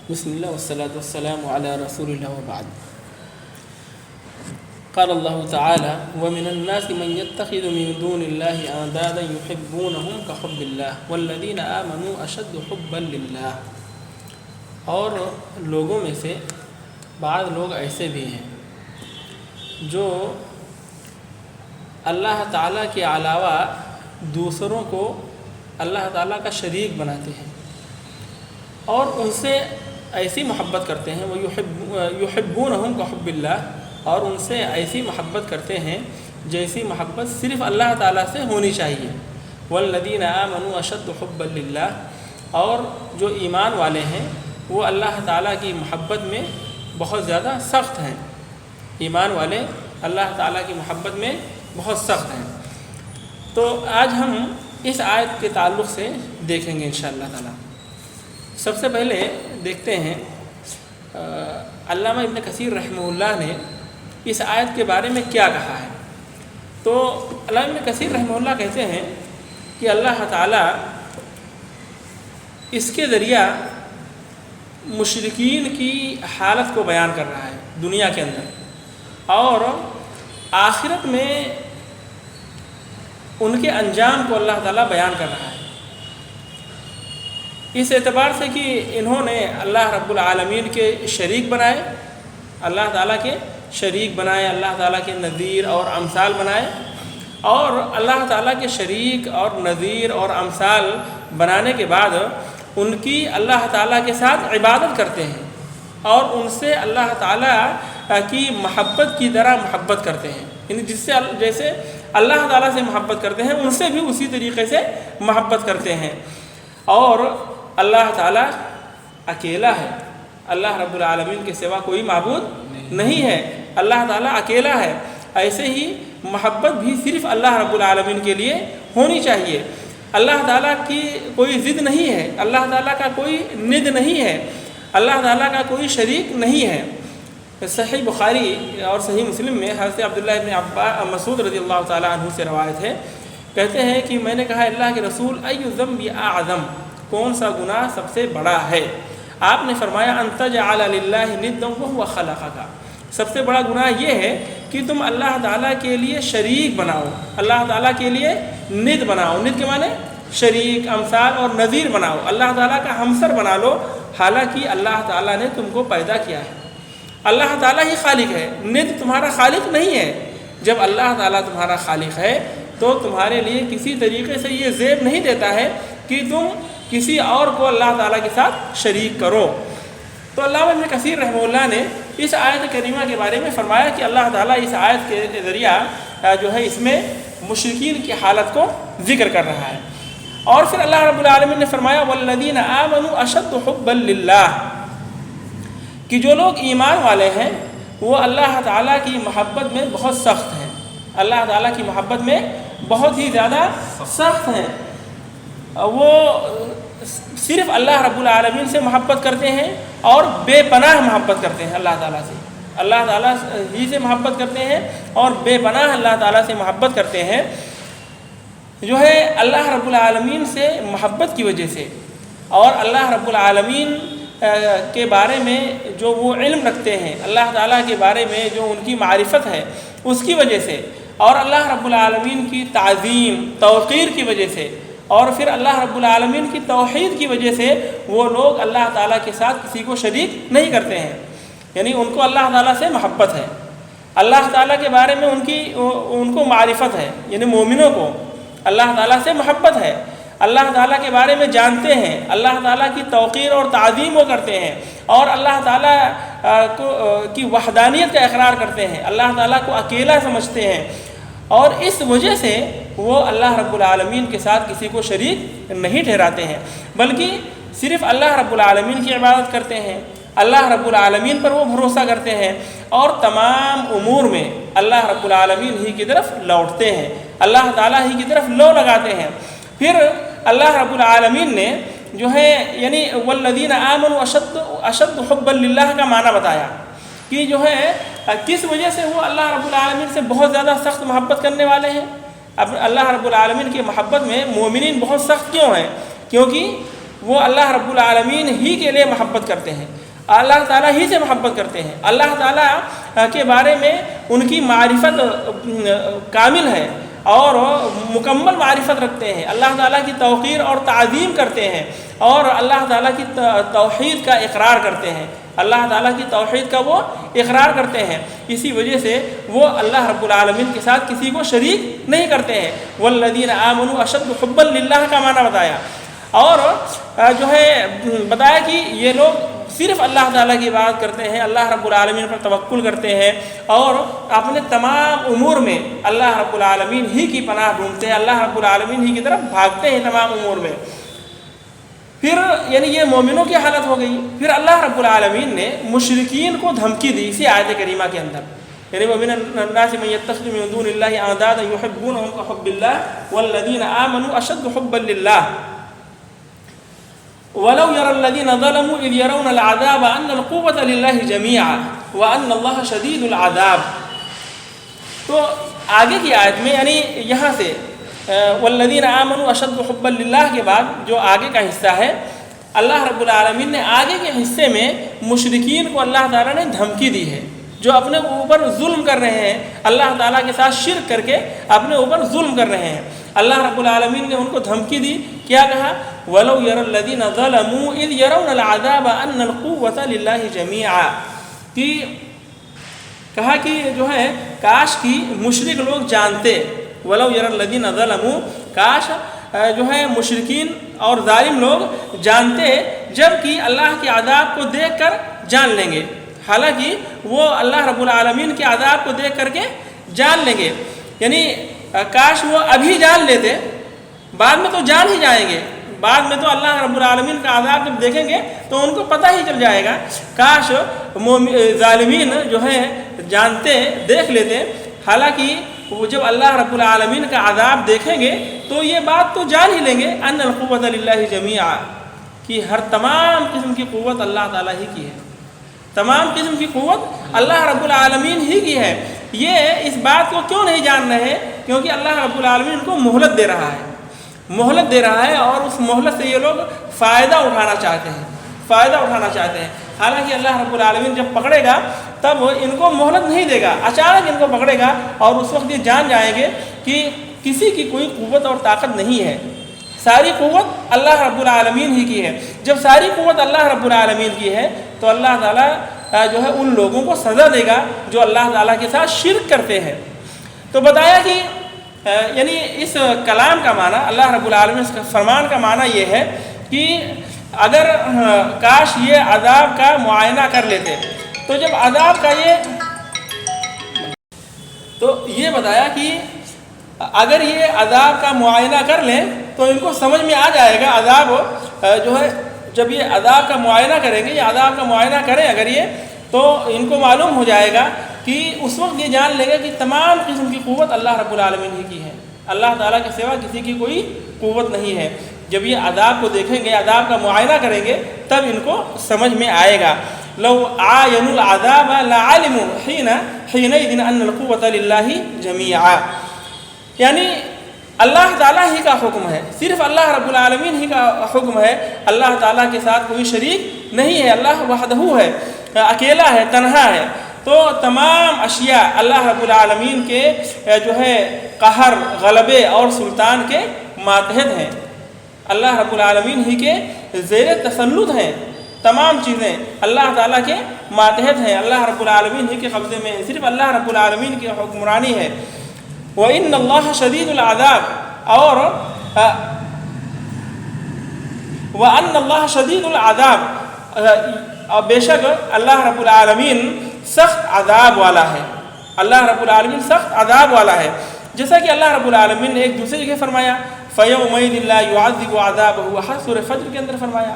بسم الله والصلاة والسلام على رسول الله وبعد. قال الله تعالى: ومن الناس من يتخذ من دون الله أندادا يحبونهم كحب الله والذين آمنوا أشد حبا لله. اور لوگوں میں سے بعض لوگ ایسے بھی ہیں جو اللہ تعالیٰ کے علاوہ دوسروں کو اللہ تعالیٰ کا شریک بناتے ہیں اور ان سے ایسی محبت کرتے ہیں. وہ یحبونہم کحب اللہ، اور ان سے ایسی محبت کرتے ہیں جیسی محبت صرف اللہ تعالیٰ سے ہونی چاہیے. والذین آمنوا اشد حبا للہ، اور جو ایمان والے ہیں وہ اللہ تعالیٰ کی محبت میں بہت زیادہ سخت ہیں. ایمان والے اللہ تعالیٰ کی محبت میں بہت سخت ہیں. تو آج ہم اس آیت کے تعلق سے دیکھیں گے انشاءاللہ تعالیٰ. سب سے پہلے دیکھتے ہیں علامہ ابن کثیر رحمہ اللہ نے اس آیت کے بارے میں کیا کہا ہے. تو علامہ ابن کثیر رحمہ اللہ کہتے ہیں کہ اللہ تعالیٰ اس کے ذریعہ مشرکین کی حالت کو بیان کر رہا ہے دنیا کے اندر، اور آخرت میں ان کے انجام کو اللہ تعالیٰ بیان کر رہا ہے. اس اعتبار سے کہ انہوں نے اللہ رب العالمین کے شریک بنائے، اللہ تعالیٰ کے شریک بنائے، اللہ تعالیٰ کے نظیر اور امثال بنائے، اور اللہ تعالیٰ کے شریک اور نظیر اور امثال بنانے کے بعد ان کی اللہ تعالیٰ کے ساتھ عبادت کرتے ہیں اور ان سے اللہ تعالیٰ کی محبت کی طرح محبت کرتے ہیں. یعنی جیسے اللہ تعالیٰ سے محبت کرتے ہیں ان سے بھی اسی طریقے سے محبت کرتے ہیں. اور اللہ تعالیٰ اکیلا ہے، اللہ رب العالمین کے سوا کوئی معبود نہیں ہے، اللہ تعالیٰ اکیلا ہے. ایسے ہی محبت بھی صرف اللہ رب العالمین کے لیے ہونی چاہیے. اللہ تعالیٰ کی کوئی ضد نہیں ہے، اللہ تعالیٰ کا کوئی ند نہیں ہے، اللہ تعالیٰ کا کوئی شریک نہیں ہے. صحیح بخاری اور صحیح مسلم میں حضرت عبداللہ ابن مسعود رضی اللہ تعالیٰ عنہ سے روایت ہے، کہتے ہیں کہ میں نے کہا اللہ کے رسول ای الذنب اعظم، کون سا گناہ سب سے بڑا ہے؟ آپ نے فرمایا ان تجعل للہ ندا وهو خلقک، سب سے بڑا گناہ یہ ہے کہ تم اللہ تعالیٰ کے لیے شریک بناؤ، اللہ تعالیٰ کے لیے ند بناؤ. ند کے معنی شریک، امثال اور نظیر بناؤ، اللہ تعالیٰ کا ہمسر بنا لو، حالانکہ اللہ تعالیٰ نے تم کو پیدا کیا ہے، اللہ تعالیٰ ہی خالق ہے، ند تمہارا خالق نہیں ہے. جب اللہ تعالیٰ تمہارا خالق ہے تو تمہارے لیے کسی طریقے سے یہ زیب نہیں دیتا ہے کہ تم کسی اور کو اللہ تعالیٰ کے ساتھ شریک کرو. تو علامہ ابن کثیر رحمہ اللہ نے اس آیت کریمہ کے بارے میں فرمایا کہ اللہ تعالیٰ اس آیت کے ذریعہ جو ہے اس میں مشرکین کی حالت کو ذکر کر رہا ہے. اور پھر اللہ رب العالمین نے فرمایا والذین آمنوا اشد حبا للہ، کہ جو لوگ ایمان والے ہیں وہ اللہ تعالیٰ کی محبت میں بہت سخت ہیں، اللہ تعالیٰ کی محبت میں بہت ہی زیادہ سخت ہیں. وہ صرف اللہ رب العالمین سے محبت کرتے ہیں اور بے پناہ محبت کرتے ہیں اللہ تعالیٰ سے، اللہ تعالیٰ ہی سے محبت کرتے ہیں اور بے پناہ اللہ تعالیٰ سے محبت کرتے ہیں. جو ہے اللہ رب العالمین سے محبت کی وجہ سے اور اللہ رب العالمین کے بارے میں جو وہ علم رکھتے ہیں، اللہ تعالیٰ کے بارے میں جو ان کی معرفت ہے اس کی وجہ سے، اور اللہ رب العالمین کی تعظیم توقیر کی وجہ سے، اور پھر اللہ رب العالمین کی توحید کی وجہ سے وہ لوگ اللہ تعالیٰ کے ساتھ کسی کو شریک نہیں کرتے ہیں. یعنی ان کو اللہ تعالیٰ سے محبت ہے، اللہ تعالیٰ کے بارے میں ان کو معرفت ہے، یعنی مومنوں کو اللہ تعالیٰ سے محبت ہے، اللہ تعالیٰ کے بارے میں جانتے ہیں، اللہ تعالیٰ کی توقیر اور تعظیم وہ کرتے ہیں، اور اللہ تعالیٰ کی وحدانیت کا اقرار کرتے ہیں، اللہ تعالیٰ کو اکیلا سمجھتے ہیں، اور اس وجہ سے وہ اللہ رب العالمین کے ساتھ کسی کو شریک نہیں ٹھہراتے ہیں، بلکہ صرف اللہ رب العالمین کی عبادت کرتے ہیں، اللہ رب العالمین پر وہ بھروسہ کرتے ہیں، اور تمام امور میں اللہ رب العالمین ہی کی طرف لوٹتے ہیں، اللہ تعالیٰ ہی کی طرف لو لگاتے ہیں. پھر اللہ رب العالمین نے جو ہے یعنی والذین آمنوا اشد حبا للہ کا معنی بتایا کہ جو ہے کس وجہ سے وہ اللہ رب العالمین سے بہت زیادہ سخت محبت کرنے والے ہیں. اب اللہ رب العالمین کی محبت میں مومنین بہت سخت کیوں ہیں؟ کیونکہ وہ اللہ رب العالمین ہی کے لیے محبت کرتے ہیں، اللہ تعالیٰ ہی سے محبت کرتے ہیں، اللہ تعالیٰ کے بارے میں ان کی معرفت کامل ہے اور مکمل معرفت رکھتے ہیں، اللہ تعالیٰ کی توقیر اور تعظیم کرتے ہیں اور اللہ تعالیٰ کی توحید کا اقرار کرتے ہیں، اللہ تعالیٰ کی توحید کا وہ اقرار کرتے ہیں، اسی وجہ سے وہ اللہ رب العالمین کے ساتھ کسی کو شریک نہیں کرتے ہیں۔ والذین آمنوا اشد حبا للہ کا معنی بتایا، اور جو ہے بتایا کہ یہ لوگ صرف اللہ تعالیٰ کی بات کرتے ہیں، اللہ رب العالمین پر توکل کرتے ہیں اور اپنے تمام امور میں اللہ رب العالمین ہی کی پناہ ڈھونڈتے ہیں، اللہ رب العالمین ہی کی طرف بھاگتے ہیں تمام امور میں۔ پھر یعنی یہ مومنوں کی حالت ہو گئی۔ پھر اللہ رب العالمین نے مشرکین کو دھمکی دی اسی آیت کریمہ کے اندر، یعنی وَمِنَ النَّاسِ مَن يَتَّخِذُ مِن دُونِ اللَّهِ أَندَادًا يُحِبُّونَهُمْ كَحُبِّ اللَّهِ وَالَّذِينَ آمَنُوا أَشَدُّ حُبًّا لِلَّهِ وَلَوْ يَرَى الَّذِينَ ظَلَمُوا إِذْ يَرَوْنَ الْعَذَابَ أَنَّ الْقُوَّةَ لِلَّهِ جَمِيعًا وَأَنَّ اللَّهَ شَدِيدُ الْعَذَابِ۔ تو آگے کی آیت میں یعنی یہاں سے والذین آمنوا اشد حبا للہ کے بعد جو آگے کا حصہ ہے، اللہ رب العالمین نے آگے کے حصے میں مشرکین کو اللہ تعالیٰ نے دھمکی دی ہے، جو اپنے اوپر ظلم کر رہے ہیں، اللہ تعالیٰ کے ساتھ شرک کر کے اپنے اوپر ظلم کر رہے ہیں۔ اللہ رب العالمین نے ان کو دھمکی دی، کیا کہا؟ وَلَوْ يَرَى الَّذِينَ ظَلَمُوا إِذْ يَرَوْنَ الْعَذَابَ أَنَّ الْقُوَّةَ لِلَّهِ جَمِيعًا، کہ کہا کہ جو ہے کاش کی مشرک لوگ جانتے، وَلَوْ يَرَى الَّذِينَ ظَلَمُوا، کاش جو ہے مشرکین اور ظالم لوگ جانتے جب کہ اللہ کے عذاب کو دیکھ کر جان لیں گے، حالانکہ وہ اللہ رب العالمین کے عذاب کو دیکھ کر کے جان لیں گے، یعنی کاش وہ ابھی جان لیتے، بعد میں تو جان ہی جائیں گے، بعد میں تو اللہ رب العالمین کا عذاب جب دیکھیں گے تو ان کو پتہ ہی چل جائے گا۔ کاش ظالمین جو ہے جانتے، دیکھ لیتے، حالانکہ وہ جب اللہ رب العالمین کا عذاب دیکھیں گے تو یہ بات تو جان ہی لیں گے ان القوۃ للہ جمیعا، کہ ہر تمام قسم کی قوت اللہ تعالیٰ ہی کی ہے، تمام قسم کی قوت اللہ رب العالمین ہی کی ہے۔ یہ اس بات کو کیوں نہیں جان رہے؟ کیونکہ اللہ رب العالمین ان کو مہلت دے رہا ہے، مہلت دے رہا ہے، اور اس مہلت سے یہ لوگ فائدہ اٹھانا چاہتے ہیں، فائدہ اٹھانا چاہتے ہیں۔ حالانکہ اللہ رب العالمین جب پکڑے گا تب ان کو مہلت نہیں دے گا، اچانک ان کو پکڑے گا اور اس وقت یہ جان جائیں گے کہ کسی کی کوئی قوت اور طاقت نہیں ہے، ساری قوت اللہ رب العالمین ہی کی ہے۔ جب ساری قوت اللہ رب العالمین کی ہے تو اللہ تعالیٰ جو ہے ان لوگوں کو سزا دے گا جو اللہ تعالیٰ کے ساتھ شرک کرتے ہیں۔ تو بتایا کہ یعنی اس کلام کا معنی، اللہ رب العالمین اس فرمان کا معنی یہ ہے کہ اگر کاش یہ عذاب کا معائنہ کر لیتے، تو جب عذاب کا یہ بتایا کہ اگر یہ عذاب کا معائنہ کر لیں تو ان کو سمجھ میں آ جائے گا عذاب جو ہے، جب یہ عذاب کا معائنہ کریں گے، یہ عذاب کا معائنہ کریں اگر یہ، تو ان کو معلوم ہو جائے گا کہ اس وقت یہ جان لیں گے کہ تمام قسم کی قوت اللہ رب العالمین ہی کی ہے، اللہ تعالیٰ کے سوا کسی کی کوئی قوت نہیں ہے۔ جب یہ عذاب کو دیکھیں گے، عذاب کا معائنہ کریں گے، تب ان کو سمجھ میں آئے گا۔ لو عاینوا العذاب لعلموا حینئذ ان القوۃ للہ جمیعا، یعنی اللہ تعالیٰ ہی کا حکم ہے، صرف اللہ رب العالمین ہی کا حکم ہے، اللہ تعالیٰ کے ساتھ کوئی شریک نہیں ہے، اللہ وحدہ ہے، اکیلا ہے، تنہا ہے۔ تو تمام اشیاء اللہ رب العالمین کے جو ہے قہر، غلبے اور سلطان کے ماتحت ہیں، اللہ رب العالمین ہی کے زیر تسلط ہیں، تمام چیزیں اللہ تعالیٰ کے ماتحت ہیں، اللہ رب العالمین ہی کے قبضے میں ہیں، صرف اللہ رب العالمین کی حکمرانی ہے۔ وَإِنَّ اللَّهَ شَدِيدُ الْعَذَابِ، اور وَأَنَّ اللَّهَ شَدِيدُ الْعَذَابِ، اور بے شک اللہ رب العالمین سخت عذاب والا ہے، اللہ رب العالمین سخت عذاب والا ہے، جیسا کہ اللہ رب العالمین نے ایک دوسری جگہ فرمایا فَيَوْمَئِذٍ لَا يُعَذِّبُ عَذَابَهُ، سورہ فجر کے اندر فرمایا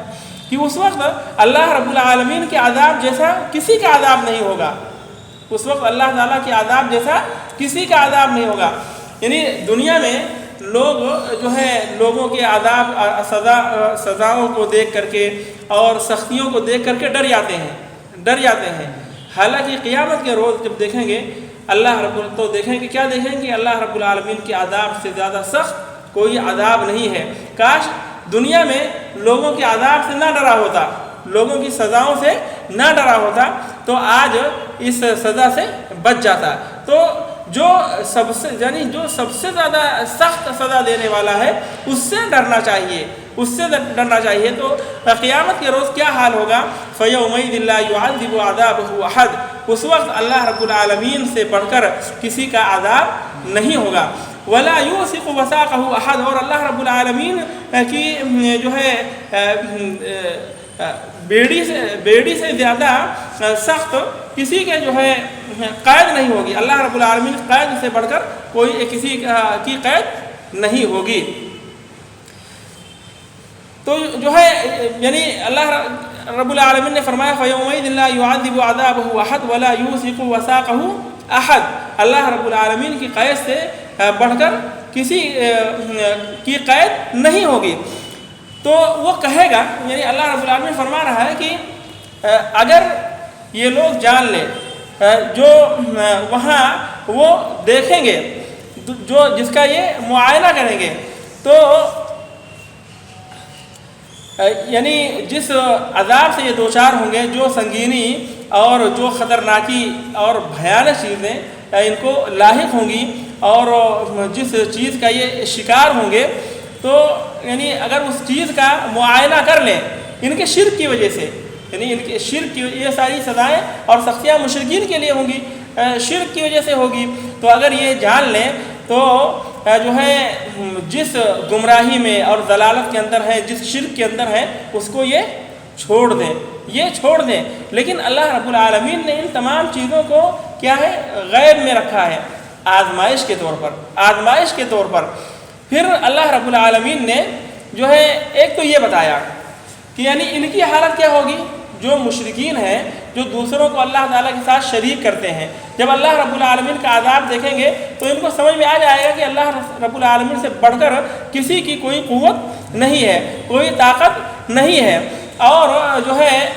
کہ اس وقت اللہ رب العالمین کے عذاب جیسا کسی کا عذاب نہیں ہوگا، اس وقت اللہ تعالیٰ کے عذاب جیسا کسی کا عذاب نہیں ہوگا۔ یعنی دنیا میں لوگ جو ہے لوگوں کے عذاب سزاؤں کو دیکھ کر کے اور سختیوں کو دیکھ کر کے ڈر جاتے ہیں، حالانکہ قیامت کے روز جب دیکھیں گے اللہ تو دیکھیں گے، کیا دیکھیں گے؟ اللہ رب العالمین کے عذاب سے زیادہ سخت کوئی عذاب نہیں ہے۔ کاش دنیا میں لوگوں کے عذاب سے نہ ڈرا ہوتا، لوگوں کی سزاؤں سے نہ ڈرا ہوتا تو آج اس سزا سے بچ جاتا۔ تو جو سب سے زیادہ سخت سزا دینے والا ہے اس سے ڈرنا چاہیے، اس سے ڈرنا چاہیے۔ تو قیامت کے روز کیا حال ہوگا؟ فَيَوْمَئِذٍ لَا يُعَذِّبُ عَذَابَهُ أَحَدٌ، اس وقت اللہ رب العالمین سے بڑھ کر کسی کا عذاب نہیں ہوگا۔ وَلَا يُوثِقُ وَثَاقَهُ أَحَدٌ، اور اللہ رب العالمین کی جو ہے بیڑی سے زیادہ سخت کسی کے جو ہے قید نہیں ہوگی۔ اللہ رب العالمین قید سے بڑھ کر کوئی کسی کی قید نہیں ہوگی۔ تو جو ہے یعنی اللہ رب العالمین نے فرمایا فَيَوْمَئِذٍ لَا يُعَذِّبُ عَذَابَهُ أَحَدٌ وَلَا يُوثِقُ وَثَاقَهُ أَحَدٌ، اللہ رب العالمین کی قید سے بڑھ کر کسی کی قید نہیں ہوگی۔ تو وہ کہے گا، یعنی اللہ رب العالمین فرما رہا ہے کہ اگر یہ لوگ جان لیں، جو وہاں وہ دیکھیں گے، جو جس کا یہ معائنہ کریں گے، تو یعنی جس عذاب سے یہ دوچار ہوں گے، جو سنگینی اور جو خطرناکی اور بھیانک چیزیں ان کو لاحق ہوں گی، اور جس چیز کا یہ شکار ہوں گے، تو یعنی اگر اس چیز کا معائنہ کر لیں ان کے شرک کی وجہ سے، یعنی ان کے شرک کی یہ ساری سزائیں اور سختیاں مشرکین کے لیے ہوں گی، شرک کی وجہ سے ہوگی، تو اگر یہ جان لیں تو جو ہے جس گمراہی میں اور ضلالت کے اندر ہے، جس شرک کے اندر ہے، اس کو یہ چھوڑ دیں۔ لیکن اللہ رب العالمین نے ان تمام چیزوں کو کیا ہے؟ غیب میں رکھا ہے، آزمائش کے طور پر۔ پھر اللہ رب العالمین نے جو ہے ایک تو یہ بتایا کہ یعنی ان کی حالت کیا ہوگی، جو مشرکین ہیں، جو دوسروں کو اللہ تعالیٰ کے ساتھ شریک کرتے ہیں، جب اللہ رب العالمین کا عذاب دیکھیں گے تو ان کو سمجھ میں آ جائے گا کہ اللہ رب العالمین سے بڑھ کر کسی کی کوئی قوت نہیں ہے، کوئی طاقت نہیں ہے، اور جو ہے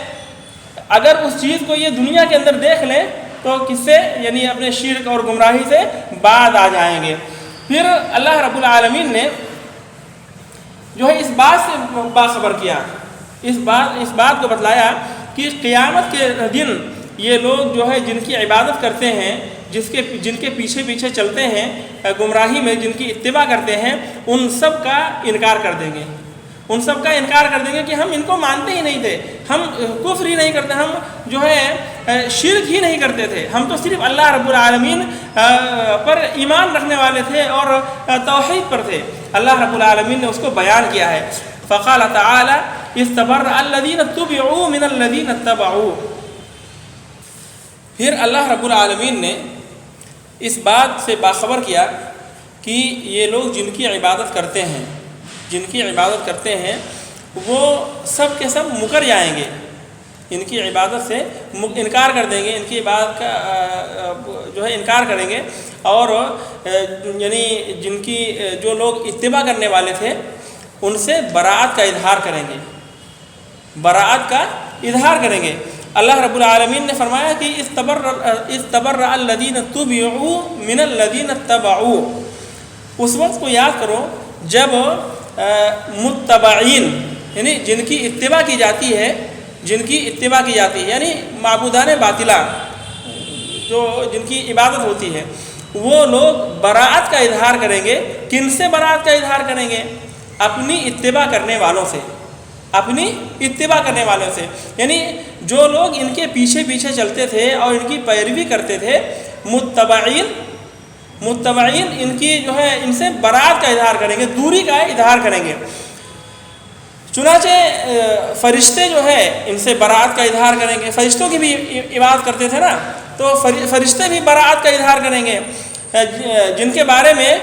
اگر اس چیز کو یہ دنیا کے اندر دیکھ لیں تو کس سے، یعنی اپنے شرک اور گمراہی سے بعد آ جائیں گے۔ پھر اللہ رب العالمین نے جو ہے اس بات سے باخبر کیا، اس بات کو بتلایا کہ قیامت کے دن یہ لوگ جو ہے جن کی عبادت کرتے ہیں، جن کے پیچھے چلتے ہیں، گمراہی میں جن کی اتباع کرتے ہیں، ان سب کا انکار کر دیں گے کہ ہم ان کو مانتے ہی نہیں تھے، ہم کفر ہی نہیں کرتے، ہم جو ہے شرک ہی نہیں کرتے تھے، ہم تو صرف اللہ رب العالمین پر ایمان رکھنے والے تھے اور توحید پر تھے۔ اللہ رب العالمین نے اس کو بیان کیا ہے، فقال تعالی استبرأ الذین اتبعوا من الذین اتبعوا۔ پھر اللہ رب العالمین نے اس بات سے باخبر کیا کہ یہ لوگ جن کی عبادت کرتے ہیں وہ سب کے سب مکر جائیں گے، ان کی عبادت سے انکار کر دیں گے، ان کی عبادت کا جو ہے انکار کریں گے، اور یعنی جن کی جو لوگ اتباع کرنے والے تھے ان سے براءت کا اظہار کریں گے۔ اللہ رب العالمین نے فرمایا کہ استبرأ الذین اتبعوا من الذین اتبعوا، اس وقت کو یاد کرو جب متبعین یعنی جن کی اتباع کی جاتی ہے، یعنی معبودان باطلہ جن کی عبادت ہوتی ہے، وہ لوگ براءت کا اظہار کریں گے۔ کن سے براءت کا اظہار کریں گے؟ اپنی اتباع کرنے والوں سے، یعنی جو لوگ ان کے پیچھے چلتے تھے اور ان کی پیروی کرتے تھے، متبعین ان کی جو ہے ان سے براءت کا اظہار کریں گے، دوری کا اظہار کریں گے۔ چنانچہ فرشتے جو ہے ان سے براءت کا اظہار کریں گے، فرشتوں کی بھی عبادت کرتے تھے نا، تو فرشتے بھی براءت کا اظہار کریں گے، جن کے بارے میں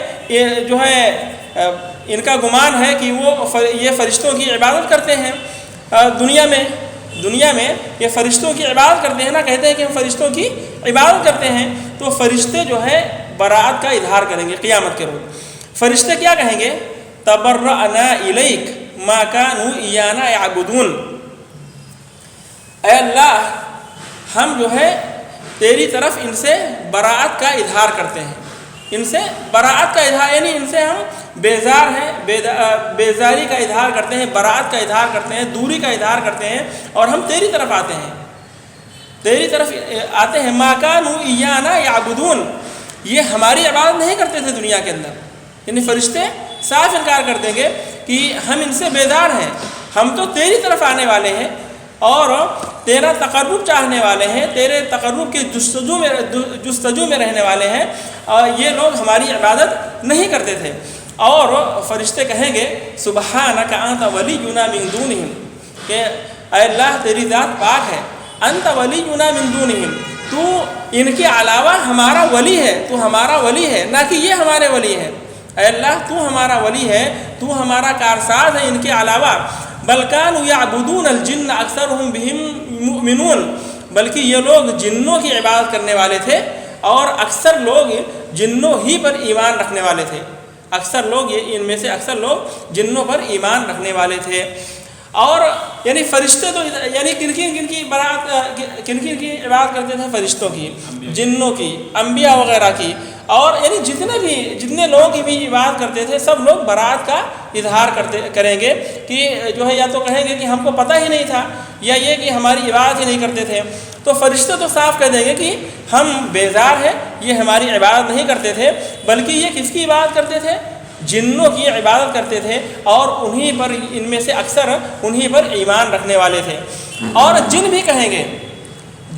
جو ہے ان کا گمان ہے کہ وہ یہ فرشتوں کی عبادت کرتے ہیں۔ دنیا میں یہ فرشتوں کی عبادت کرتے ہیں نا، کہتے ہیں کہ ہم فرشتوں کی عبادت کرتے ہیں، تو فرشتے جو ہے براءت کا اظہار کریں گے قیامت کے روز۔ فرشتے کیا کہیں گے؟ تبرأنا الیک ما کانوا ایانا یعبدون، اے اللہ ہم جو ہے تیری طرف ان سے براءت کا اظہار کرتے ہیں، ان سے براعت کا اظہار، یعنی ان سے ہم بیزار ہیں، بیزاری کا اظہار کرتے ہیں، براعت کا اظہار کرتے ہیں، دوری کا اظہار کرتے ہیں، اور ہم تیری طرف آتے ہیں، تیری طرف آتے ہیں۔ ما کانوا ایانا یعبدون، یہ ہماری عبادت نہیں کرتے تھے دنیا کے اندر، یعنی فرشتے صاف انکار کر دیں گے کہ ہم ان سے بیزار ہیں، ہم تو تیری طرف آنے والے ہیں اور تیرا تقرب چاہنے والے ہیں، تیرے تقرب کی جستجو میں رہنے والے ہیں، اور یہ لوگ ہماری عبادت نہیں کرتے تھے۔ اور فرشتے کہیں گے سبحانک انت ولینا من دونہم، کہ اے اللہ تیری ذات پاک ہے، انت ولینا من دونہم، تو ان کے علاوہ ہمارا ولی ہے، تو ہمارا ولی ہے، نہ کہ یہ ہمارے ولی ہے۔ اے اللہ تو ہمارا ولی ہے، تو ہمارا کارساز ہے ان کے علاوہ۔ بل کانوا یعبدون الجن اکثرهم بهم مؤمنون، بلکہ یہ لوگ جنوں کی عبادت کرنے والے تھے اور اکثر لوگ جنوں ہی پر ایمان رکھنے والے تھے، اکثر لوگ ان میں سے اکثر لوگ جنوں پر ایمان رکھنے والے تھے۔ اور یعنی فرشتے تو یعنی کن کی عبادت کرتے تھے؟ فرشتوں کی، جنوں کی، انبیاء وغیرہ کی، اور یعنی جتنے لوگ بھی عبادت کرتے تھے سب لوگ برات کا اظہار کریں گے کہ جو ہے یا تو کہیں گے کہ ہم کو پتہ ہی نہیں تھا، یا یہ کہ ہماری عبادت ہی نہیں کرتے تھے۔ تو فرشتے تو صاف کہہ دیں گے کہ ہم بیزار ہیں، یہ ہماری عبادت نہیں کرتے تھے، بلکہ یہ کس کی عبادت کرتے تھے؟ جنوں کی عبادت کرتے تھے، اور انہی پر، ان میں سے اکثر انہی پر ایمان رکھنے والے تھے۔ اور جن بھی کہیں گے،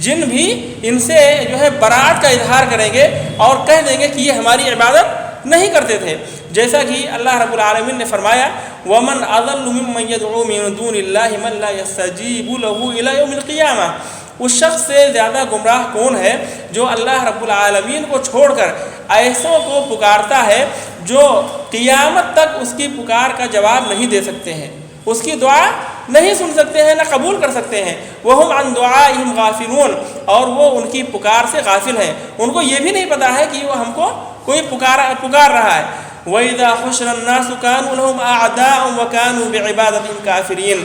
جن بھی ان سے جو ہے برات کا اظہار کریں گے اور کہہ دیں گے کہ یہ ہماری عبادت نہیں کرتے تھے، جیسا کہ اللہ رب العالمین نے فرمایا وَمَنْ أَضَلُّ مِمَّنْ يَدْعُو مِن دُونِ اللَّهِ مَنْ لَا يَسْتَجِيبُ لَهُ إِلَى يَوْمِ الْقِيَامَةِ، اس شخص سے زیادہ گمراہ کون ہے جو اللہ رب العالمین کو چھوڑ کر ایسوں کو پکارتا ہے جو قیامت تک اس کی پکار کا جواب نہیں دے سکتے ہیں، اس کی دعا نہیں سن سکتے ہیں، نہ قبول کر سکتے ہیں۔ وَهُمْ عَنْ دُعَائِهِمْ غَافِلُونَ، اور وہ ان کی پکار سے غافل ہیں، ان کو یہ بھی نہیں پتہ ہے کہ وہ ہم کو کوئی پکار رہا ہے۔ وَإِذَا حُشِرَ النَّاسُ كَانُوا لَهُمْ أَعْدَاءً وَكَانُوا بِعِبَادَتِهِمْ كَافِرِينَ،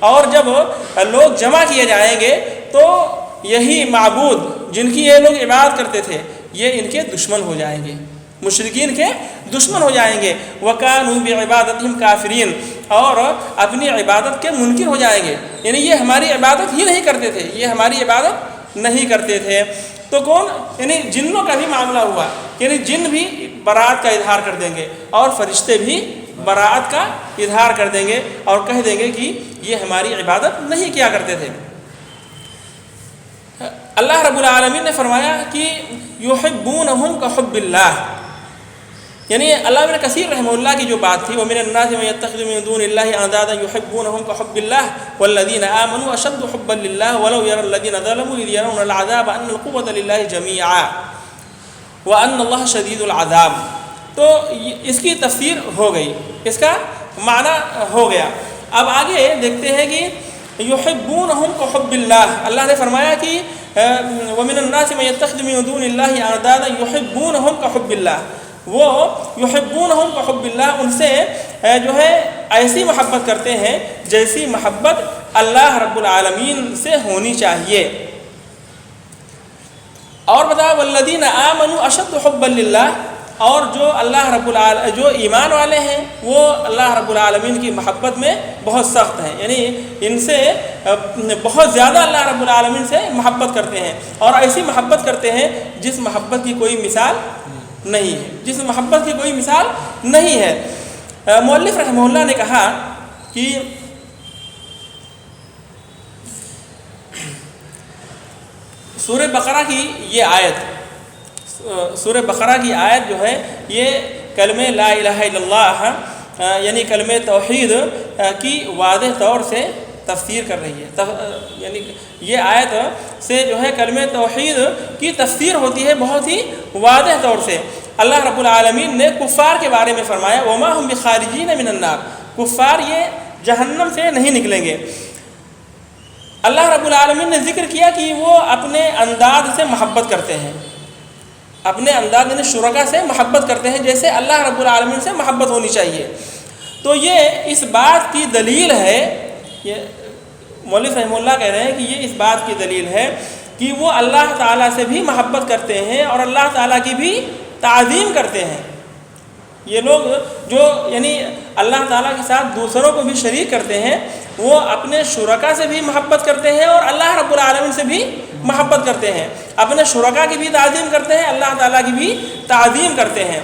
اور جب لوگ جمع کیے جائیں گے تو یہی معبود جن کی یہ لوگ عبادت کرتے تھے یہ ان کے دشمن ہو جائیں گے، مشرکین کے دشمن ہو جائیں گے۔ وَكَانُوا بِعِبَادَتِهِمْ كَافِرِينَ، اور اپنی عبادت کے منکر ہو جائیں گے، یعنی یہ ہماری عبادت ہی نہیں کرتے تھے، یہ ہماری عبادت نہیں کرتے تھے۔ تو کون؟ یعنی جنوں کا بھی معاملہ ہوا، یعنی جن بھی برات کا اظہار کر دیں گے اور فرشتے بھی برات کا اظہار کر دیں گے اور کہہ دیں گے کہ یہ ہماری عبادت نہیں کیا کرتے تھے۔ اللہ رب العالمین نے فرمایا کہ یحبونہم کحب اللہ، یعنی اللہ ابن کثیر رحمہ اللہ کی جو بات تھی وَمِنَ النَّاسِ مَن يَتَّخِذُ مِن دُونِ اللَّهِ أَندَادًا يُحِبُّونَهُم كَحُبِّ اللَّهِ وَالَّذِينَ آمَنُوا أَشَدُّ حُبًّا لِلَّهِ وَلَوْ يَرَى الَّذِينَ ظَلَمُوا إِذْ يَرَوْنَ الْعَذَابَ أَنَّ الْقُوَّةَ لِلَّهِ جَمِيعًا وَأَنَّ اللَّهَ شَدِيدُ الْعَذَابِ۔ تو اس کی تفسیر ہو گئی، اس کا معنی ہو گیا۔ اب آگے دیکھتے ہیں کہ یحبونہم کحب اللہ، اللہ نے فرمایا کہ وَمِنَ النَّاسِ مَن يَتَّخِذُ مِن دُونِ اللَّهِ أَندَادًا يُحِبُّونَهُم كَحُبِّ اللَّهِ، وہ یحبونہم کحب اللہ، ان سے جو ہے ایسی محبت کرتے ہیں جیسی محبت اللہ رب العالمین سے ہونی چاہیے۔ اور بتایا والذین آمنوا اشد حبا للہ، اور جو جو ایمان والے ہیں وہ اللہ رب العالمین کی محبت میں بہت سخت ہیں، یعنی ان سے بہت زیادہ اللہ رب العالمین سے محبت کرتے ہیں، اور ایسی محبت کرتے ہیں جس محبت کی کوئی مثال نہیں ہے، جس محبت کی کوئی مثال نہیں ہے۔ مؤلف رحمہ اللہ نے کہا کہ سورہ بقرہ کی یہ آیت، سورہ بقرہ کی آیت جو ہے یہ کلمہ لا الہ الا اللہ یعنی کلمہ توحید کی واضح طور سے تفسیر کر رہی ہے، یعنی یہ آیت سے جو ہے کلمہ توحید کی تفسیر ہوتی ہے بہت ہی واضح طور سے۔ اللہ رب العالمین نے کفار کے بارے میں فرمایا وما ہم بخارجین من النار، کفار یہ جہنم سے نہیں نکلیں گے۔ اللہ رب العالمین نے ذکر کیا کہ وہ اپنے انداز سے محبت کرتے ہیں، اپنے انداز یعنی شرکا سے محبت کرتے ہیں جیسے اللہ رب العالمین سے محبت ہونی چاہیے۔ تو یہ اس بات کی دلیل ہے، یہ مولوی رحمہ اللہ کہہ رہے ہیں کہ یہ اس بات کی دلیل ہے کہ وہ اللہ تعالیٰ سے بھی محبت کرتے ہیں اور اللہ تعالیٰ کی بھی تعظیم کرتے ہیں. یہ لوگ جو یعنی اللہ تعالیٰ کے ساتھ دوسروں کو بھی شریک کرتے ہیں وہ اپنے شرکا سے بھی محبت کرتے ہیں اور اللہ رب العالمین سے بھی محبت کرتے ہیں. اپنے شرکا کی بھی تعظیم کرتے ہیں, اللہ تعالیٰ کی بھی تعظیم کرتے ہیں.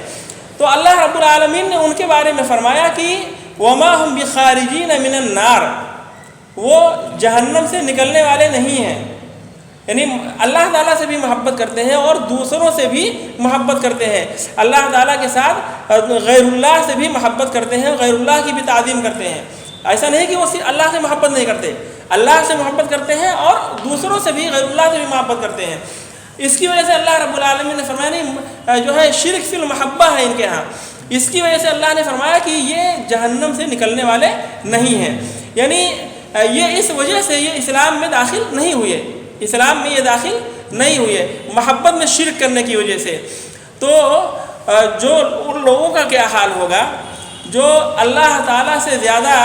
تو اللہ رب العالمین نے ان کے بارے میں فرمایا کہ وما ہم بخارجین من النار, وہ جہنم سے نکلنے والے نہیں ہیں. یعنی اللہ تعالیٰ سے بھی محبت کرتے ہیں اور دوسروں سے بھی محبت کرتے ہیں. اللہ تعالیٰ کے ساتھ غیر اللہ سے بھی محبت کرتے ہیں, غیر اللہ کی بھی تعظیم کرتے ہیں. ایسا نہیں کہ وہ صرف اللہ سے محبت نہیں کرتے, اللہ سے محبت کرتے ہیں اور دوسروں سے بھی, غیر اللہ سے بھی محبت کرتے ہیں. اس کی وجہ سے اللہ رب العالمین نے فرمایا نہیں جو ہے شرک فی المحبہ ہے ان کے ہاں. اس کی وجہ سے اللہ نے فرمایا کہ یہ جہنم سے نکلنے والے نہیں ہیں. یعنی یہ اس وجہ سے یہ اسلام میں داخل نہیں ہوئے, اسلام میں یہ داخل نہیں ہوئے محبت میں شرک کرنے کی وجہ سے. تو جو ان لوگوں کا کیا حال ہوگا جو اللہ تعالیٰ سے زیادہ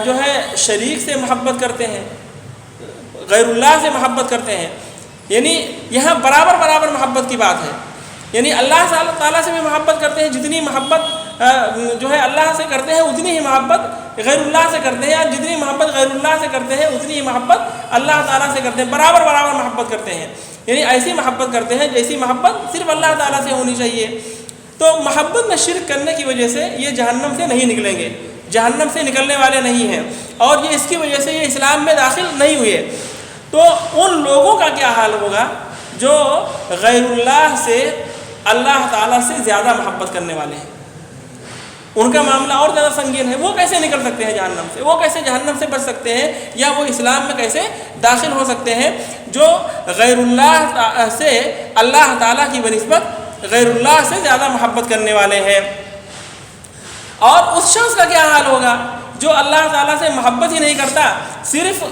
جو ہے شریک سے محبت کرتے ہیں, غیر اللہ سے محبت کرتے ہیں. یعنی یہاں برابر برابر محبت کی بات ہے. یعنی اللہ تعالیٰ سے بھی محبت کرتے ہیں, جتنی محبت جو ہے اللہ سے کرتے ہیں اتنی ہی محبت غیر اللہ سے کرتے ہیں, اور جتنی محبت غیر اللہ سے کرتے ہیں اتنی ہی محبت اللہ تعالیٰ سے کرتے ہیں. برابر برابر محبت کرتے ہیں. یعنی ایسی محبت کرتے ہیں جیسی محبت صرف اللہ تعالیٰ سے ہونی چاہیے. تو محبت میں شرک کرنے کی وجہ سے یہ جہنم سے نہیں نکلیں گے, جہنم سے نکلنے والے نہیں ہیں, اور یہ اس کی وجہ سے یہ اسلام میں داخل نہیں ہوئے. تو ان لوگوں کا کیا حال ہوگا جو غیر اللہ سے اللہ تعالیٰ سے زیادہ محبت کرنے والے ہیں. ان کا معاملہ اور زیادہ سنگین ہے. وہ کیسے نکل سکتے ہیں جہنم سے, وہ کیسے جہنم سے بچ سکتے ہیں, یا وہ اسلام میں کیسے داخل ہو سکتے ہیں جو غیر اللہ سے اللہ تعالیٰ کی بنسبت غیر اللہ سے زیادہ محبت کرنے والے ہیں. اور اس شخص کا کیا حال ہوگا جو اللہ تعالیٰ سے محبت ہی نہیں کرتا, صرف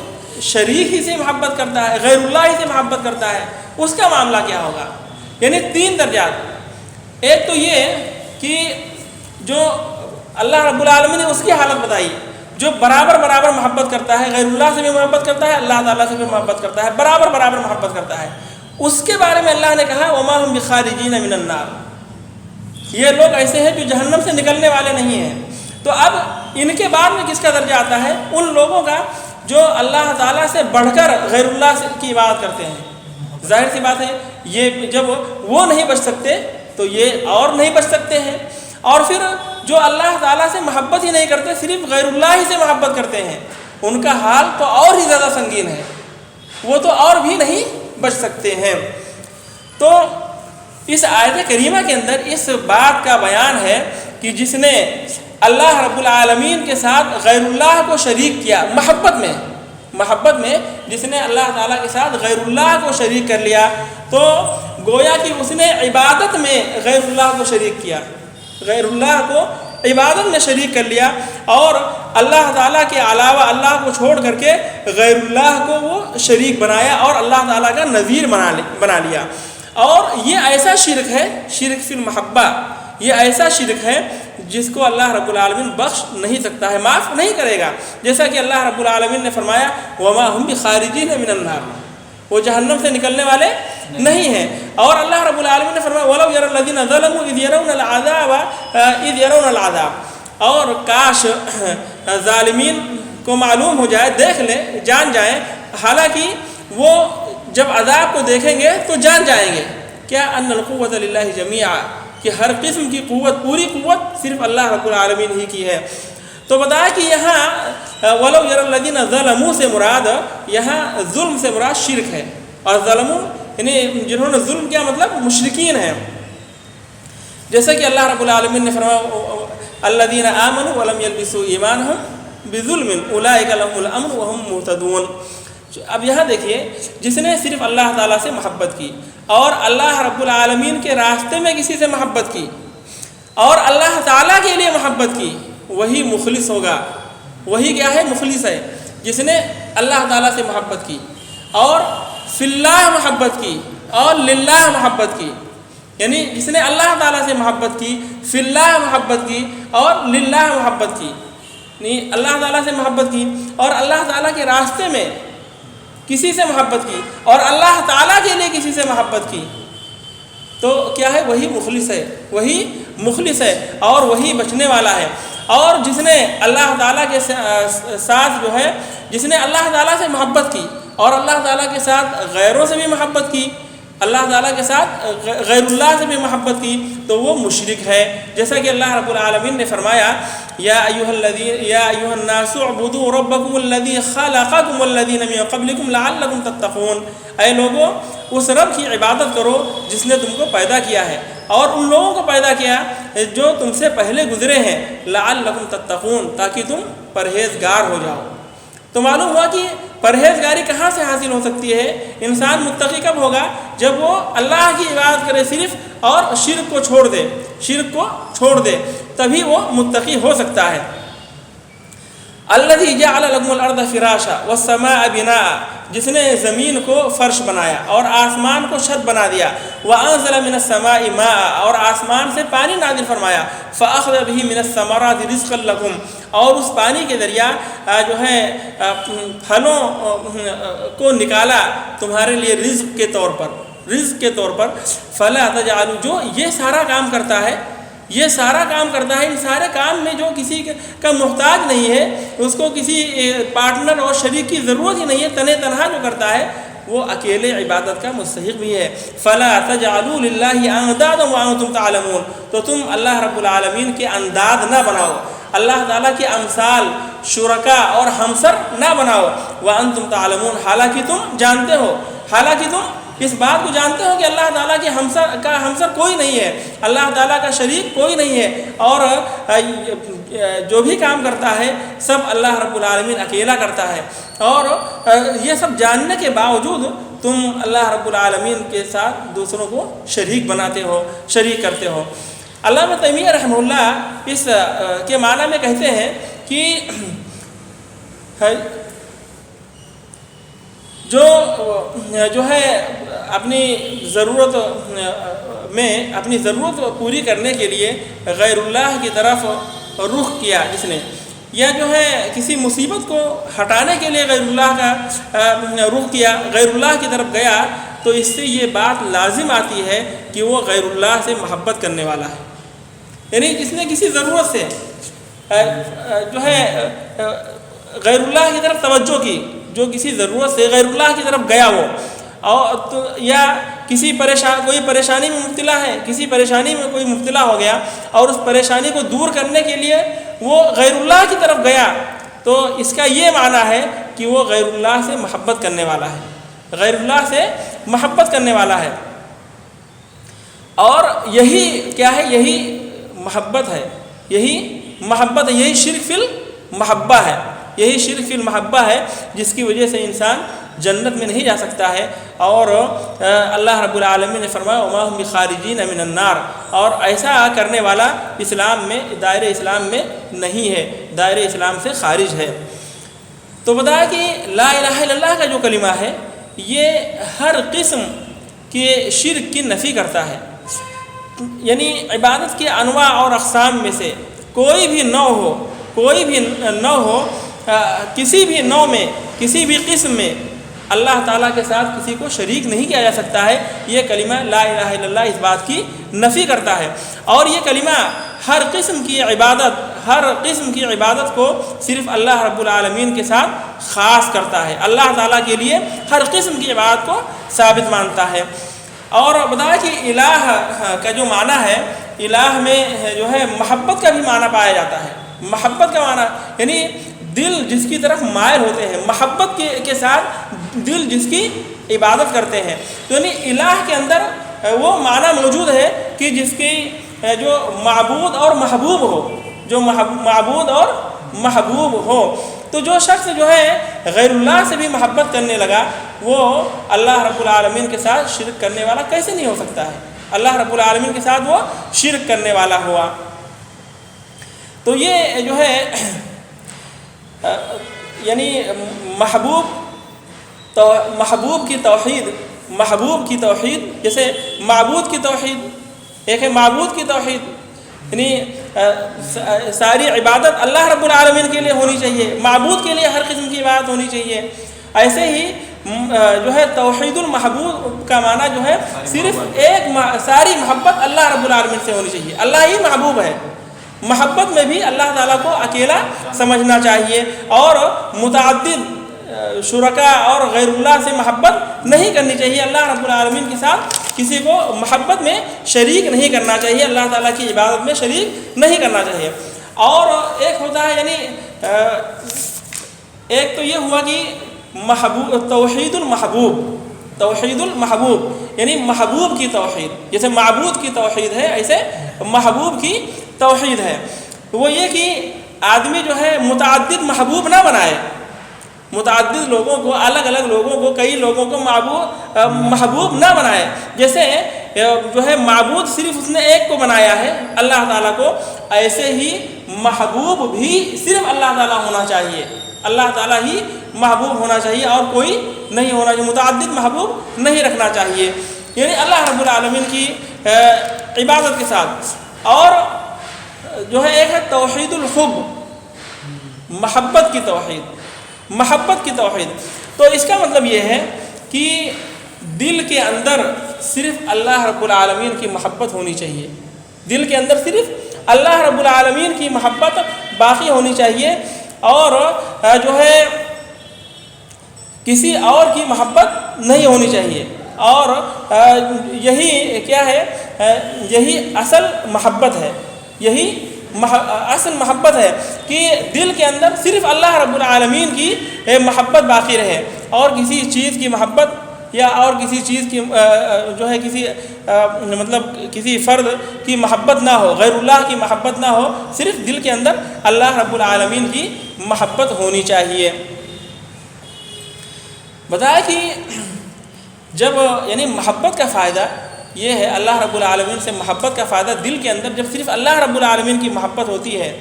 شریک ہی سے محبت کرتا ہے, غیر اللہ ہی سے محبت کرتا ہے, اس کا معاملہ کیا ہوگا. یعنی 3 درجات. ایک تو یہ کہ جو اللہ رب العالمین نے اس کی حالت بتائی جو برابر برابر محبت کرتا ہے, غیر اللہ سے بھی محبت کرتا ہے, اللہ تعالیٰ سے بھی محبت کرتا ہے, برابر برابر محبت کرتا ہے. اس کے بارے میں اللہ نے کہا وما ہم بخارجین من النار, یہ لوگ ایسے ہیں جو جہنم سے نکلنے والے نہیں ہیں. تو اب ان کے بعد میں کس کا درجہ آتا ہے, ان لوگوں کا جو اللہ تعالیٰ سے بڑھ کر غیر اللہ کی عبادت کرتے ہیں. ظاہر سی بات ہے یہ جب وہ نہیں بچ سکتے تو یہ اور نہیں بچ سکتے ہیں. اور پھر جو اللہ تعالیٰ سے محبت ہی نہیں کرتے, صرف غیر اللہ ہی سے محبت کرتے ہیں, ان کا حال تو اور ہی زیادہ سنگین ہے, وہ تو اور بھی نہیں بچ سکتے ہیں. تو اس آیت کریمہ کے اندر اس بات کا بیان ہے کہ جس نے اللہ رب العالمین کے ساتھ غیر اللہ کو شریک کیا محبت میں جس نے اللہ تعالیٰ کے ساتھ غیر اللہ کو شریک کر لیا, تو گویا کہ اس نے عبادت میں غیر اللہ کو شریک کیا, غیر اللہ کو عبادت میں شریک کر لیا, اور اللہ تعالیٰ کے علاوہ اللہ کو چھوڑ کر کے غیر اللہ کو وہ شریک بنایا اور اللہ تعالیٰ کا نظیر بنا لیا. اور یہ ایسا شرک ہے, شرک فی المحبہ, یہ ایسا شرک ہے جس کو اللہ رب العالمین بخش نہیں سکتا ہے, معاف نہیں کرے گا. جیسا کہ اللہ رب العالمین نے فرمایا وما ہم بخارجین من النار, وہ جہنم سے نکلنے والے نہیں ہیں. اور اللہ رب العالمین نے فرمایا وَلَوْ يَرَى الَّذِينَ ظَلَمُوا إِذْ يَرَوْنَ الْعَذَابَ, اور کاش ظالمین کو معلوم ہو جائے, دیکھ لیں, جان جائیں, حالانکہ وہ جب عذاب کو دیکھیں گے تو جان جائیں گے کیا ان القوۃ للہ جمیعا, کہ ہر قسم کی قوت, پوری قوت صرف اللہ رب العالمین ہی کی ہے. تو بتایا کہ یہاں وَلَوْ يَرَى الَّذِينَ ظَلَمُوا سے مراد یہاں ظلم سے مراد شرک ہے, اور ظلموا یعنی جنہوں نے ظلم کیا مطلب مشرکین ہیں. جیسا کہ اللہ رب العالمین نے فرمایا الذین آمنوا ولم یلبسوا ایمانهم بظلم اولئک لهم الامن وهم مہتدون. اب یہاں دیکھیے, جس نے صرف اللہ تعالیٰ سے محبت کی اور اللہ رب العالمین کے راستے میں کسی سے محبت کی اور اللہ تعالیٰ کے لیے محبت کی, وہی مخلص ہوگا. وہی کیا ہے, مخلص ہے, جس نے اللہ تعالیٰ سے محبت کی اور فی اللہ محبت کی اور للہ محبت کی. یعنی جس نے اللہ تعالیٰ سے محبت کی, فی اللہ محبت کی اور للہ محبت کی. یعنی اللہ تعالیٰ سے محبت کی اور اللہ تعالیٰ کے راستے میں کسی سے محبت کی اور اللہ تعالیٰ کے لیے کسی سے محبت کی. تو کیا ہے؟ وہی مخلص ہے، وہی مخلص ہے اور وہی بچنے والا ہے۔ اور جس نے اللہ تعالیٰ کے ساتھ جو ہے، جس نے اللہ تعالیٰ سے محبت کی اور اللہ تعالیٰ کے ساتھ غیروں سے بھی محبت کی، اللہ تعالیٰ کے ساتھ غیر اللہ سے بھی محبت کی، تو وہ مشرک ہے۔ جیسا کہ اللہ رب العالمین نے فرمایا یا ایھا الناس اعبدوا ربکم الذی خلقکم والذین من قبلکم لعلکم تتقون، اے لوگو اس رب کی عبادت کرو جس نے تم کو پیدا کیا ہے اور ان لوگوں کو پیدا کیا جو تم سے پہلے گزرے ہیں، لعلکم تتقون، تاکہ تم پرہیزگار ہو جاؤ۔ تو معلوم ہوا کہ پرہیزگاری کہاں سے حاصل ہو سکتی ہے؟ انسان متقی کب ہوگا؟ جب وہ اللہ کی عبادت کرے صرف اور شرک کو چھوڑ دے، شرک کو چھوڑ دے، تبھی وہ متقی ہو سکتا ہے۔ الذی جعل لکم الارض فراشا والسماء بناء، جس نے زمین کو فرش بنایا اور آسمان کو چھت بنا دیا، وانزل من السماء ماء، اور آسمان سے پانی نازل فرمایا، فاخذ به من الثمرات رزقا لکم، اور اس پانی کے ذریعہ جو ہے پھلوں کو نکالا تمہارے لیے رزق کے طور پر، رزق کے طور پر۔ فلا تجعلوا، جو یہ سارا کام کرتا ہے، یہ سارا کام کرتا ہے، ان سارے کام میں جو کسی کا محتاج نہیں ہے، اس کو کسی پارٹنر اور شریک کی ضرورت ہی نہیں ہے، تنہا تنہا جو کرتا ہے وہ اکیلے عبادت کا مستحق بھی ہے۔ فلا تجعلوا للہ اندادا وانتم تعلمون، تو تم اللہ رب العالمین کے انداد نہ بناؤ، اللہ تعالیٰ کے امثال، شرکا اور ہمسر نہ بناؤ، وانتم تعلمون، حالانکہ تم جانتے ہو، حالانکہ تم اس بات کو جانتے ہو کہ اللہ تعالیٰ کے ہمسر کوئی نہیں ہے، اللہ تعالیٰ کا شریک کوئی نہیں ہے، اور جو بھی کام کرتا ہے سب اللہ رب العالمین اکیلا کرتا ہے۔ اور یہ سب جاننے کے باوجود تم اللہ رب العالمین کے ساتھ دوسروں کو شریک بناتے ہو، شریک کرتے ہو۔ علامہ تیمیہ رحمہ اللہ اس کے معنی میں کہتے ہیں کہ جو ہے اپنی ضرورت میں اپنی ضرورت پوری کرنے کے لیے غیر اللہ کی طرف رخ کیا جس نے، یا جو ہے کسی مصیبت کو ہٹانے کے لیے غیر اللہ کا رخ کیا، غیر اللہ کی طرف گیا، تو اس سے یہ بات لازم آتی ہے کہ وہ غیر اللہ سے محبت کرنے والا ہے۔ یعنی جس نے کسی ضرورت سے جو ہے غیر اللہ کی طرف توجہ کی، جو کسی ضرورت سے غیر اللہ کی طرف گیا وہ، اور یا کوئی پریشانی میں مبتلا ہے، کسی پریشانی میں کوئی مبتلا ہو گیا اور اس پریشانی کو دور کرنے کے لیے وہ غیر اللہ کی طرف گیا، تو اس کا یہ معنی ہے کہ وہ غیر اللہ سے محبت کرنے والا ہے، غیر اللہ سے محبت کرنے والا ہے۔ اور یہی کیا ہے؟ یہی محبت ہے، یہی محبت ہے، یہی شرک فی المحبہ ہے، یہی شرک فی المحبہ ہے جس کی وجہ سے انسان جنت میں نہیں جا سکتا ہے۔ اور اللہ رب العالمین نے فرمایا وما هم بخارجین من النار، اور ایسا کرنے والا اسلام میں، دائرہ اسلام میں نہیں ہے، دائرہ اسلام سے خارج ہے۔ تو بتایا کہ لا الہ الا اللہ کا جو کلمہ ہے یہ ہر قسم کے شرک کی نفی کرتا ہے، یعنی عبادت کے انواع اور اقسام میں سے کوئی بھی نوع ہو، کسی بھی نوع میں، کسی بھی قسم میں اللہ تعالیٰ کے ساتھ کسی کو شریک نہیں کیا جا سکتا ہے۔ یہ کلمہ لا الہ الا اللہ اس بات کی نفی کرتا ہے، اور یہ کلمہ ہر قسم کی عبادت کو صرف اللہ رب العالمین کے ساتھ خاص کرتا ہے، اللہ تعالیٰ کے لیے ہر قسم کی عبادت کو ثابت مانتا ہے۔ اور بتایا کہ الہ کا جو معنی ہے، الہ میں جو ہے محبت کا بھی معنی پایا جاتا ہے۔ محبت کا معنی یعنی دل جس کی طرف مائل ہوتے ہیں، محبت کے ساتھ دل جس کی عبادت کرتے ہیں، تو یعنی الہ کے اندر وہ معنی موجود ہے کہ جس کی جو معبود اور محبوب ہو، جو معبود اور محبوب ہو۔ تو جو شخص جو ہے غیر اللہ سے بھی محبت کرنے لگا وہ اللہ رب العالمین کے ساتھ شرک کرنے والا کیسے نہیں ہو سکتا ہے؟ اللہ رب العالمین کے ساتھ وہ شرک کرنے والا ہوا۔ تو یہ جو ہے یعنی محبوب کی توحید، جیسے معبود کی توحید، ایک ہے معبود کی توحید، یعنی ساری عبادت اللہ رب العالمین کے لیے ہونی چاہیے، معبود کے لیے ہر قسم کی عبادت ہونی چاہیے۔ ایسے ہی جو ہے توحید المحبوب کا معنی جو ہے صرف ساری محبت اللہ رب العالمین سے ہونی چاہیے. اللہ ہی محبوب ہے. محبت میں بھی اللہ تعالیٰ کو اکیلا سمجھنا چاہیے اور متعدد شرکاء اور غیر اللہ سے محبت نہیں کرنی چاہیے. اللہ رب العالمین کے ساتھ کسی کو محبت میں شریک نہیں کرنا چاہیے. اللہ تعالیٰ کی عبادت میں شریک نہیں کرنا چاہیے. اور ایک ہوتا ہے یعنی ایک تو یہ ہوا کہ توحید المحبوب یعنی محبوب کی توحید. جیسے معبود کی توحید ہے ایسے محبوب کی توحید ہے. وہ یہ کہ آدمی جو ہے متعدد محبوب نہ بنائے. متعدد لوگوں کو الگ الگ لوگوں کو کئی لوگوں کو محبوب نہ بنائے. جیسے جو ہے معبود صرف اس نے ایک کو بنایا ہے اللہ تعالیٰ کو, ایسے ہی محبوب بھی صرف اللہ تعالیٰ ہونا چاہیے. اللہ تعالیٰ ہی محبوب ہونا چاہیے اور کوئی نہیں ہونا چاہیے. متعدد محبوب نہیں رکھنا چاہیے. یعنی اللہ رب العالمین کی عبادت کے ساتھ. اور جو ہے ایک ہے توحید الحب, محبت کی توحید. تو اس کا مطلب یہ ہے کہ دل کے اندر صرف اللہ رب العالمین کی محبت ہونی چاہیے. دل کے اندر صرف اللہ رب العالمین کی محبت باقی ہونی چاہیے اور جو ہے کسی اور کی محبت نہیں ہونی چاہیے. اور یہی کیا ہے, یہی اصل محبت ہے. یہی اصل محبت ہے کہ دل کے اندر صرف اللہ رب العالمین کی محبت باقی رہے اور کسی چیز کی محبت یا اور کسی چیز کی جو ہے کسی فرد کی محبت نہ ہو, غیر اللہ کی محبت نہ ہو. صرف دل کے اندر اللہ رب العالمین کی محبت ہونی چاہیے. بتایا کہ جب یعنی محبت کا فائدہ یہ ہے, اللہ رب العالمین سے محبت کا فائدہ دل کے اندر جب صرف اللہ رب العالمین کی محبت ہوتی ہے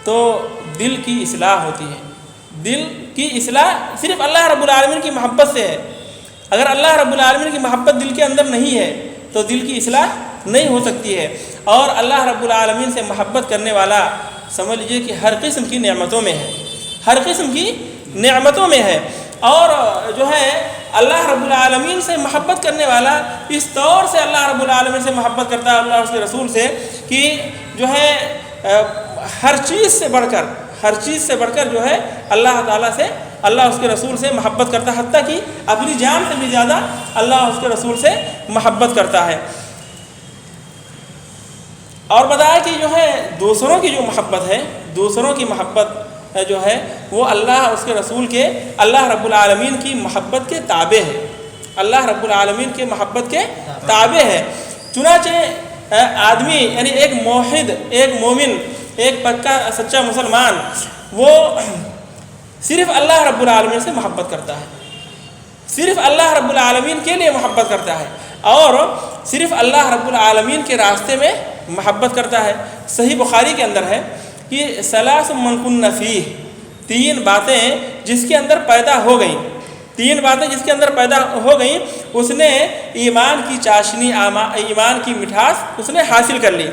تو دل کی اصلاح ہوتی ہے. دل کی اصلاح صرف اللہ رب العالمین کی محبت سے ہے. اگر اللہ رب العالمین کی محبت دل کے اندر نہیں ہے تو دل کی اصلاح نہیں ہو سکتی ہے. اور اللہ رب العالمین سے محبت کرنے والا سمجھ لیجیے کہ ہر قسم کی نعمتوں میں ہے, ہر قسم کی نعمتوں میں ہے. اور جو ہے اللہ رب العالمین سے محبت کرنے والا اس طور سے اللہ رب العالمین سے محبت کرتا ہے, اللہ اس کے رسول سے, کہ جو ہے ہر چیز سے بڑھ کر جو ہے اللہ تعالیٰ سے, اللہ اس کے رسول سے محبت کرتا ہے. حتیٰ کہ اپنی جان سے بھی زیادہ اللہ اس کے رسول سے محبت کرتا ہے. اور بتایا کہ جو ہے دوسروں کی جو محبت ہے, دوسروں کی محبت جو ہے وہ اللہ اس کے رسول کے اللہ رب العالمین کی محبت کے تابع ہے. اللہ رب العالمین کے محبت کے تابع ہے. چنانچہ آدمی یعنی ایک موحد, ایک مومن, ایک پکا سچا مسلمان وہ صرف اللہ رب العالمین سے محبت کرتا ہے, صرف اللہ رب العالمین کے لیے محبت کرتا ہے اور صرف اللہ رب العالمین کے راستے میں محبت کرتا ہے. صحیح بخاری کے اندر ہے کہ ثلاث من کن فیہ, تین باتیں جس کے اندر پیدا ہو گئیں, اس نے ایمان کی چاشنی, ایمان کی مٹھاس اس نے حاصل کر لی.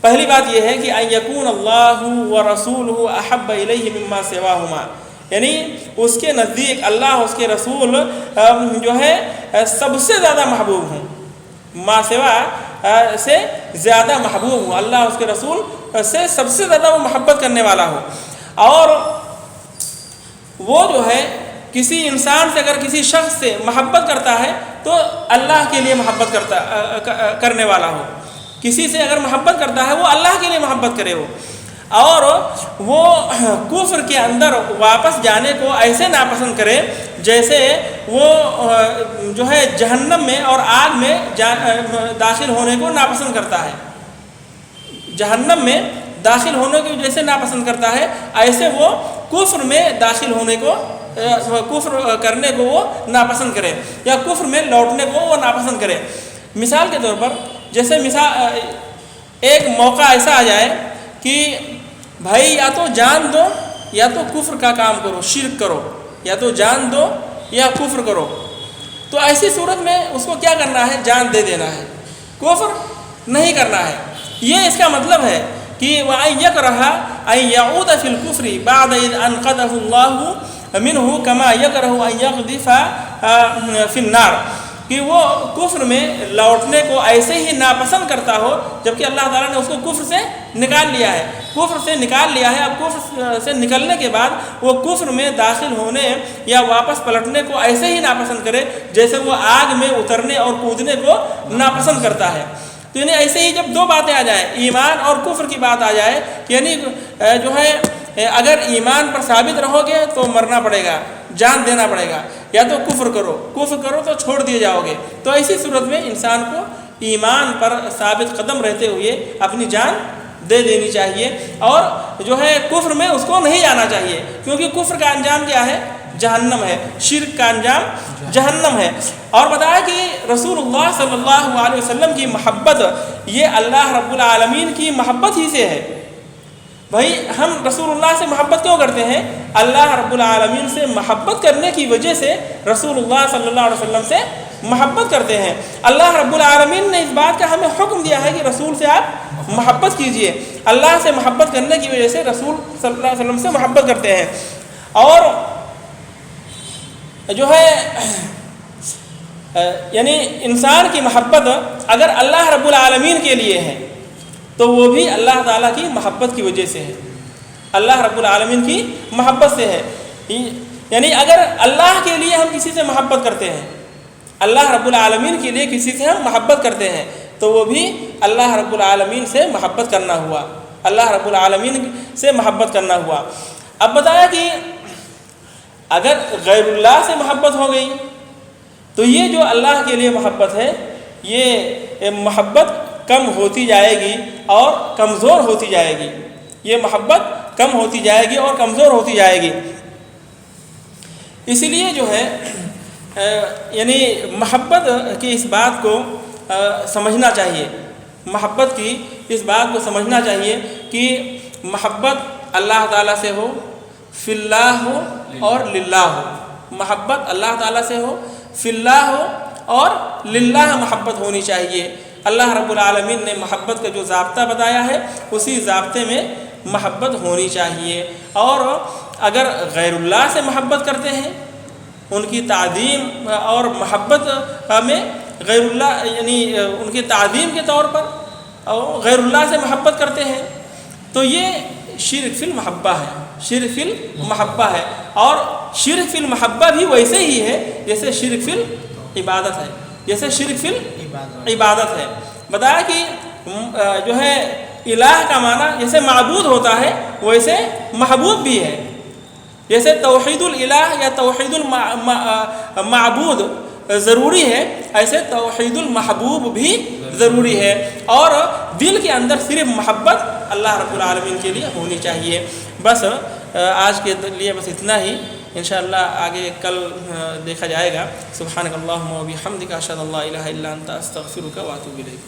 پہلی بات یہ ہے کہ ان یکون اللہ ورسولہ احب الیہ مما سواہما, یعنی اس کے نزدیک اللہ اس کے رسول جو ہے سب سے زیادہ محبوب ہوں, ما سوا سے زیادہ محبوب ہوں, اللہ اس کے رسول سے سب سے زیادہ وہ محبت کرنے والا ہو. اور وہ جو ہے کسی انسان سے اگر کسی شخص سے محبت کرتا ہے تو اللہ کے لیے محبت کرنے والا ہو. کسی سے اگر محبت کرتا ہے وہ اللہ کے لیے محبت کرے ہو. اور وہ کفر کے اندر واپس جانے کو ایسے ناپسند کرے جیسے وہ جو ہے جہنم میں اور آگ میں داخل ہونے کو ناپسند کرتا ہے. جہنم میں داخل ہونے کو جیسے ناپسند کرتا ہے ایسے وہ کفر میں داخل ہونے کو, کفر کرنے کو وہ ناپسند کرے یا کفر میں لوٹنے کو وہ ناپسند کرے. مثال کے طور پر جیسے ایک موقع ایسا آ جائے کہ بھائی یا تو جان دو یا تو کفر کا کام کرو, شرک کرو, یا تو جان دو یا کفر کرو. تو ایسی صورت میں اس کو کیا کرنا ہے, جان دے دینا ہے, کفر نہیں کرنا ہے. یہ اس کا مطلب ہے کہ وَأَن يَكْرَهَ أَن يَعُودَ فِي الْكُفْرِ بَعْدَ إِذْ أَنْقَذَهُ اللَّهُ منہ کما یکرہ ان یقذف فی النار، کہ وہ کفر میں لوٹنے کو ایسے ہی ناپسند کرتا ہو جبکہ اللہ تعالیٰ نے اس کو کفر سے نکال لیا ہے، کفر سے نکال لیا ہے۔ اب کفر سے نکلنے کے بعد وہ کفر میں داخل ہونے یا واپس پلٹنے کو ایسے ہی ناپسند کرے جیسے وہ آگ میں اترنے اور کودنے کو ناپسند کرتا ہے۔ تو یعنی ایسے ہی جب دو باتیں آ جائیں، ایمان اور کفر کی بات آ جائے کہ یعنی جو ہے اگر ایمان پر ثابت رہو گے تو مرنا پڑے گا، جان دینا پڑے گا، یا تو کفر کرو تو چھوڑ دیے جاؤ گے۔ تو ایسی صورت میں انسان کو ایمان پر ثابت قدم رہتے ہوئے اپنی جان دے دینی چاہیے، اور جو ہے کفر میں اس کو نہیں جانا چاہیے، کیونکہ کفر کا انجام کیا ہے؟ جہنم ہے، شرک کا انجام جہنم ہے۔ اور بتایا کہ رسول اللہ صلی اللہ علیہ وسلم کی محبت یہ اللہ رب العالمین کی محبت ہی سے ہے۔ بھائی ہم رسول اللہ سے محبت کیوں کرتے ہیں؟ اللہ رب العالمین سے محبت کرنے کی وجہ سے رسول اللہ صلی اللہ علیہ وسلم سے محبت کرتے ہیں۔ اللہ رب العالمین نے اس بات کا ہمیں حکم دیا ہے کہ رسول سے آپ محبت کیجئے، اللہ سے محبت کرنے کی وجہ سے رسول صلی اللہ علیہ وسلم سے محبت کرتے ہیں۔ اور جو ہے یعنی انسان کی محبت اگر اللہ رب العالمین کے لیے ہے تو وہ بھی اللہ تعالیٰ کی محبت کی وجہ سے ہے، اللہ رب العالمین کی محبت سے ہے۔ یعنی اگر اللہ کے لیے ہم کسی سے محبت کرتے ہیں، اللہ رب العالمین کے لیے کسی سے ہم محبت کرتے ہیں، تو وہ بھی اللہ رب العالمین سے محبت کرنا ہوا، اللہ رب العالمین سے محبت کرنا ہوا۔ اب بتایا کہ اگر غیر اللہ سے محبت ہو گئی تو یہ جو اللہ کے لیے محبت ہے یہ محبت کم ہوتی جائے گی اور کمزور ہوتی جائے گی، یہ محبت کم ہوتی جائے گی اور کمزور ہوتی جائے گی۔ اسی لیے جو ہے یعنی محبت کی اس بات کو سمجھنا چاہیے، محبت کی اس بات کو سمجھنا چاہیے کہ محبت اللہ تعالیٰ سے ہو، فی اللہ ہو اور للہ ہو، محبت اللہ تعالیٰ سے ہو، فی اللہ ہو اور للہ محبت ہونی چاہیے۔ اللہ رب العالمین نے محبت کا جو ضابطہ بتایا ہے اسی ضابطے میں محبت ہونی چاہیے۔ اور اگر غیر اللہ سے محبت کرتے ہیں، ان کی تعظیم اور محبت میں غیر اللہ یعنی ان کی تعظیم کے طور پر غیر اللہ سے محبت کرتے ہیں تو یہ شرک فی المحبہ ہے، شرک فی المحبہ ہے۔ اور شرک فی المحبہ بھی ویسے ہی ہے جیسے شرک فی العبادت ہے، جیسے شرک فی العبادت ہے۔ بتایا کہ جو ہے الہ کا معنی جیسے معبود ہوتا ہے ویسے محبوب بھی ہے، جیسے توحید الالہ یا توحید المعبود ضروری ہے ایسے توحید المحبوب بھی ضروری ہے۔ اور دل کے اندر صرف محبت اللہ رب العالمین کے لیے ہونی چاہیے۔ بس آج کے لیے بس اتنا ہی، انشاءاللہ آگے کل دیکھا جائے گا۔ سبحانک اللہم و بحمدک اشہد ان لا الہ الا انت استغفرک و اتوب الیک۔